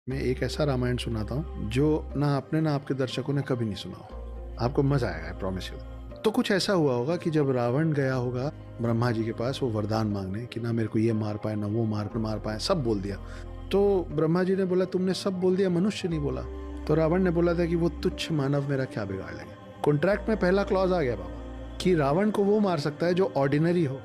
मैं एक ऐसा रामायण सुनाता हूँ जो ना आपने ना आपके दर्शकों ने कभी नहीं सुना हो। आपको मजा आएगा, आई प्रॉमिस यू। तो कुछ ऐसा हुआ होगा कि जब रावण गया होगा ब्रह्मा जी के पास वो वरदान मांगने कि ना मेरे को ये मार पाए ना वो मार पाए, सब बोल दिया। तो ब्रह्मा जी ने बोला तुमने सब बोल दिया, मनुष्य नहीं बोला। तो रावण ने बोला था कि वो तुच्छ मानव मेरा क्या बिगाड़ लेंगे। कॉन्ट्रैक्ट में पहला क्लॉज आ गया बाबा कि रावण को वो मार सकता है जो ऑर्डिनरी हो,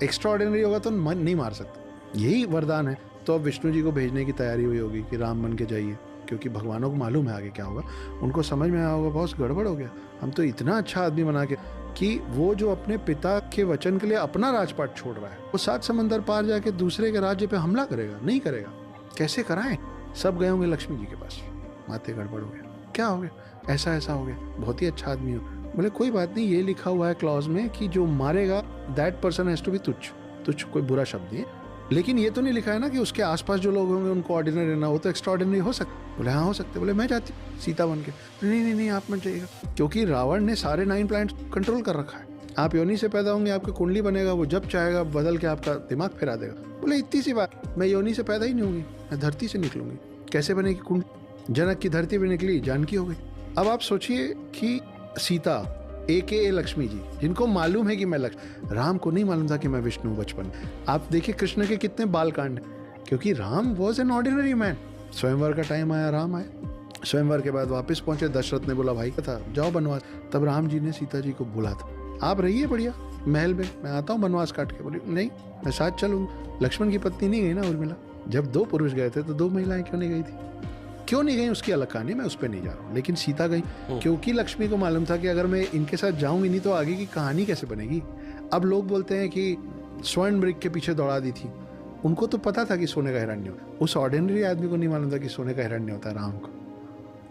एक्स्ट्रा ऑर्डिनरी होगा तो नहीं मार सकता। यही वरदान है। तो अब विष्णु जी को भेजने की तैयारी हुई होगी कि राम बन के जाइए, क्योंकि भगवानों को मालूम है आगे क्या होगा। उनको समझ में आया होगा बहुत गड़बड़ हो गया, हम तो इतना अच्छा आदमी बना के कि वो जो अपने पिता के वचन के लिए अपना राजपाट छोड़ रहा है, वो 7 समंदर पार जाके दूसरे के राज्य पे हमला करेगा, नहीं करेगा। कैसे कराएं? सब गए होंगे लक्ष्मी जी के पास, माते गड़बड़ हो गया, क्या हो गया, ऐसा ऐसा हो गया, बहुत ही अच्छा आदमी हो। बोले कोई बात नहीं, ये लिखा हुआ है क्लॉज में कि जो मारेगा that person has to be तुच्छ। तुच्छ कोई बुरा शब्द नहीं है, लेकिन ये तो नहीं लिखा है ना कि उसके आसपास जो लोग होंगे उनको ऑर्डिनरी रहना, वो तो एक्स्ट्रा ऑर्डिनरी हो सकता। बोले हाँ हो सकते। बोले मैं जाती सीता बन के। नहीं नहीं नहीं, आप मत जाइएगा, क्योंकि रावण ने सारे 9 प्लैनेट्स कंट्रोल कर रखा है। आप योनि से पैदा होंगे, आपकी कुंडली बनेगा, वो जब चाहेगा बदल के आपका दिमाग फिरा देगा। बोले इतनी सी बात, मैं योनि से पैदा ही नहीं होंगी, मैं धरती से निकलूंगी। कैसे बनेगी कुंडली? जनक की धरती पे निकली, जानकी हो गई। अब आप सोचिए कि सीता AKA लक्ष्मी जी, जिनको मालूम है कि मैं लक्ष्मी, राम को नहीं मालूम था कि मैं विष्णु बचपन। आप देखिए कृष्ण के कितने बाल कांड, क्योंकि Ram was an ordinary man. स्वयंवर का टाइम आया, राम आए। स्वयंवर के बाद वापस पहुंचे, दशरथ ने बोला भाई का था जाओ बनवास। तब राम जी ने सीता जी को बोला था आप रहिए बढ़िया महल में, मैं आता हूँ बनवास काट के। बोली नहीं मैं साथ चलूंगी। लक्ष्मण की पत्नी नहीं गई ना उर्मिला। जब 2 पुरुष गए थे तो 2 महिलाएं क्यों नहीं गई थी? क्यों नहीं गई उसकी अलग कहानी, मैं उस पर नहीं जा रहा हूँ। लेकिन सीता गई क्योंकि लक्ष्मी को मालूम था कि अगर मैं इनके साथ जाऊंगी नहीं तो आगे की कहानी कैसे बनेगी। अब लोग बोलते हैं कि स्वर्ण मृग के पीछे दौड़ा दी थी, उनको तो पता था कि सोने का हिरण्य होता, उस ऑर्डिनरी आदमी को नहीं मालूम था कि सोने का हिरण्य होता है राम को।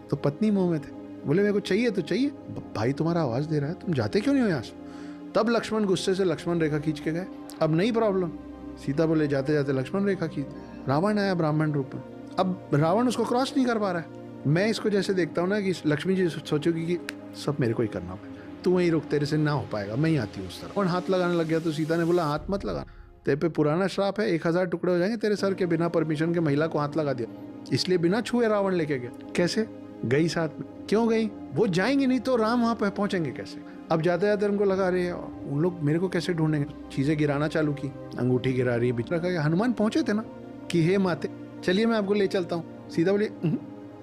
तो पत्नी मोह में थे, बोले मेरे को चाहिए तो चाहिए। भाई तुम्हारा आवाज दे रहा है, तुम जाते क्यों नहीं हो यहाँ से? तब लक्ष्मण गुस्से से लक्ष्मण रेखा खींच के गए। अब नई प्रॉब्लम, सीता बोले जाते जाते लक्ष्मण रेखा खींच। रावण आया ब्राह्मण रूप में, अब रावण उसको क्रॉस नहीं कर पा रहा है। मैं इसको जैसे देखता हूँ ना कि लक्ष्मी जी सोचोगी कि सब मेरे को ही करना पड़ेगा, तू वहीं रुक, तेरे से ना हो पाएगा, मैं ही आती हूँ उस तरह। और हाथ लगाने लग गया तो सीता ने बोला हाथ मत लगा, तेरे पे पुराना श्राप है, 1000 टुकड़े हो जाएंगे तेरे सर के। बिना परमिशन के महिला को हाथ लगा दिया, इसलिए बिना छुए रावण लेके गया। कैसे गई साथ में? क्यों गई? वो जाएंगे नहीं तो राम वहां पे पहुंचेंगे कैसे? अब जाते जाते उनको लगा रही है उन लोग मेरे को कैसे ढूंढेंगे। चीजें गिराना चालू की, अंगूठी गिरा रही है, बिचरा का हनुमान पहुंचे थे ना कि हे माते चलिए मैं आपको ले चलता हूँ। सीता बोली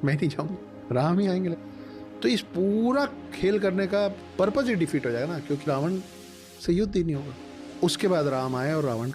मैं नहीं जाऊंगी, राम ही आएंगे। तो इस पूरा खेल करने का पर्पज ही डिफीट हो जाएगा ना, क्योंकि रावण से युद्ध ही नहीं होगा। उसके बाद राम आए और रावण